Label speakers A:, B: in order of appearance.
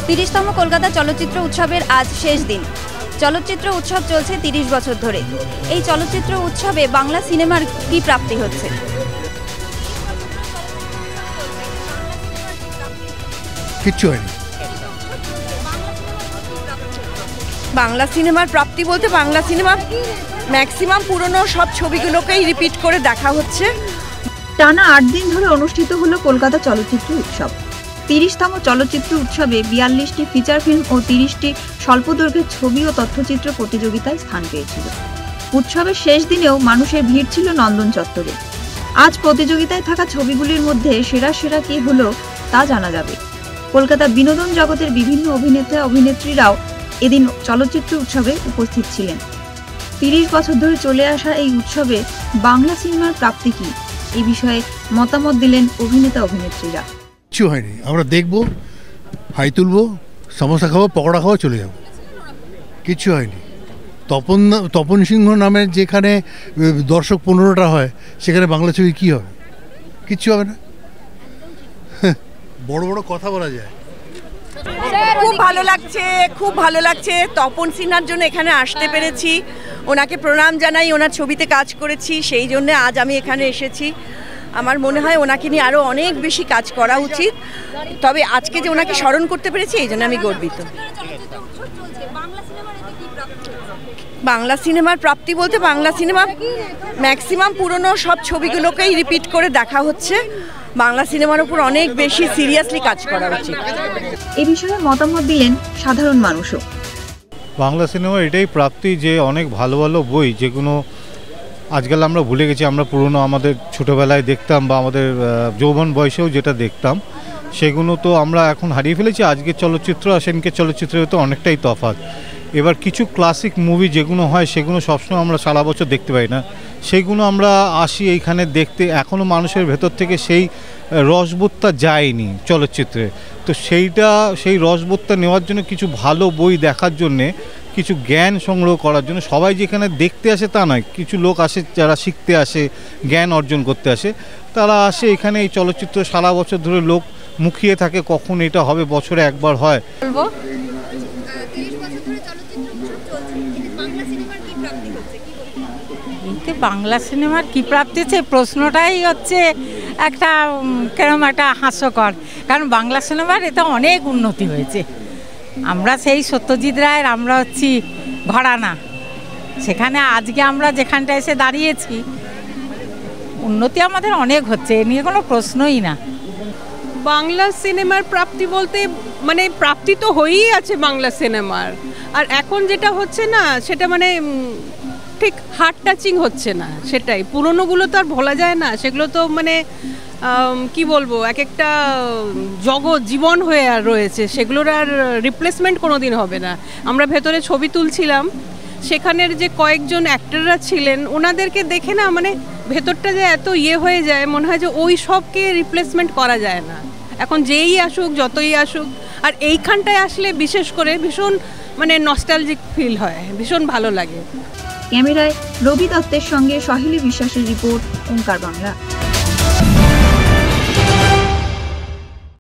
A: 30তম কলকাতা চলচ্চিত্র উৎসবের আজ শেষ দিন। চলচ্চিত্র উৎসব চলছে 30 বছর ধরে। এই চলচ্চিত্র উৎসবে বাংলা সিনেমার কি প্রাপ্তি হচ্ছে?
B: কিচ্ছু হয়নি।
C: বাংলা সিনেমার প্রাপ্তি বলতে বাংলা সিনেমা ম্যাক্সিমাম পুরনো সব ছবিগুলোকেই রিপিট করে দেখা হচ্ছে।
D: টানা 8 দিন ধরে অনুষ্ঠিত হলো কলকাতা চলচ্চিত্র উৎসব। 30তম চলচ্চিত্র উৎসবে 42টি ফিচার ফিল্ম ও 30টি স্বল্পদৈর্ঘ্যের ছবি ও তথ্যচিত্র প্রতিযোগিতায় স্থান পেয়েছিল। উৎসবের শেষ দিনেও মানুষের ভিড় ছিল নন্দন চত্বরে। আজ প্রতিযোগিতায় থাকা ছবিগুলির মধ্যে সেরা সেরা কি হলো তা জানা যাবে। কলকাতা বিনোদন জগতের বিভিন্ন অভিনেতা অভিনেত্রীরাও এদিন চলচ্চিত্র উৎসবে উপস্থিত ছিলেন। 30 বছর ধরে চলে আসা এই উৎসবে বাংলা সিনেমার প্রাপ্তি কি, এই বিষয়ে মতামত দিলেন অভিনেতা অভিনেত্রীরা।
B: কিচ্ছু হয়নি। আমরা দেখবো, হাই তুলবো, সমোসা খাবো, পকোড়া খাবো, চলে যাবো। কিচ্ছু হয়নি। তপন সিংহ নামের যেখানে দর্শক 15টা হয়, সেখানে বাংলা ছবি কী হবে? কিচ্ছু হবে না। বড় বড় কথা বলা যায়।
C: খুব ভালো লাগছে, খুব ভালো লাগছে। তপন সিনহার জন্য এখানে আসতে পেরেছি, ওনাকে প্রণাম জানাই। ওনার ছবিতে কাজ করেছি, সেই জন্য আজ আমি এখানে এসেছি। আমার মনে হয় ওনাকে নিয়ে আরও অনেক বেশি কাজ করা উচিত। তবে আজকে যে ওনাকে স্মরণ করতে পেরেছি, এই জন্য আমি গর্বিত। বাংলা সিনেমার প্রাপ্তি বলতে বাংলা সিনেমা ম্যাক্সিমাম পুরনো সব ছবিগুলোকেই রিপিট করে দেখা হচ্ছে। বাংলা সিনেমার উপর অনেক বেশি সিরিয়াসলি কাজ করা উচিত।
D: এ বিষয়ে মতামত দিলেন সাধারণ মানুষও।
E: বাংলা সিনেমার এটাই প্রাপ্তি যে অনেক ভালো ভালো বই, যেগুলো আজকাল আমরা ভুলে গেছি। আমরা পুরনো আমাদের ছোটোবেলায় দেখতাম বা আমাদের যৌবন বয়সেও যেটা দেখতাম, সেগুলো তো আমরা এখন হারিয়ে ফেলেছি। আজকের চলচ্চিত্র আর সেদিনকের চলচ্চিত্রের তো অনেকটাই তফাৎ। এবার কিছু ক্লাসিক মুভি যেগুলো হয়, সেগুলো সবসময় আমরা সারা বছর দেখতে পাই না, সেগুলো আমরা আসি এইখানে দেখতে। এখনও মানুষের ভেতর থেকে সেই রসবোধটা যায়নি চলচ্চিত্রে। তো সেই রসবোধটা নেওয়ার জন্য, কিছু ভালো বই দেখার জন্যে, কিছু জ্ঞান সংগ্রহ করার জন্য সবাই যেখানে দেখতে আসে তা নয়, কিছু লোক আসে যারা শিখতে আসে, জ্ঞান অর্জন করতে আসে, তারা আসে এখানে। এই চলচ্চিত্র সারা বছর ধরে লোক মুখিয়ে থাকে, কখন এটা হবে, বছরে একবার হয়।
A: বলবো
F: বাংলা সিনেমার কি প্রাপ্তি হচ্ছে, প্রশ্নটাই হচ্ছে একটা কেরম একটা হাস্যকর। কারণ বাংলা সিনেমার এতে অনেক উন্নতি হয়েছে। আমরা সেই সত্যজিৎ রায়ের, আমরা হচ্ছি ঘরানা, সেখানে আজকে আমরা যেখানটা এসে দাঁড়িয়েছি, উন্নতি আমাদের অনেক হচ্ছে, এ নিয়ে কোনো প্রশ্নই না।
G: বাংলা সিনেমার প্রাপ্তি বলতে মানে প্রাপ্তি তো হয়েই আছে বাংলা সিনেমার। আর এখন যেটা হচ্ছে না, সেটা মানে ঠিক হার্ট টাচিং হচ্ছে না, সেটাই। পুরনোগুলো তো আর ভোলা যায় না, সেগুলো তো মানে কি বলবো, এক একটা জীবন হয়ে আর রয়েছে, সেগুলোর আর রিপ্লেসমেন্ট কোনো দিন হবে না। আমরা ভেতরে ছবি তুলছিলাম, সেখানের যে কয়েকজন অ্যাক্টররা ছিলেন, ওনাদেরকে দেখে না মানে ভেতরটা যে এত হয়ে যায়, মনে হয় যে ওই সবকে রিপ্লেসমেন্ট করা যায় না। এখন যেই আসুক, যতই আসুক, আর এইখানটায় আসলে বিশেষ করে ভীষণ মানে নস্টালজিক ফিল হয়, ভীষণ ভালো লাগে।
D: ক্যামেরায় রবি দত্তের সঙ্গে সহেলি বিশ্বাসের রিপোর্ট, ওঙ্কার বাংলা।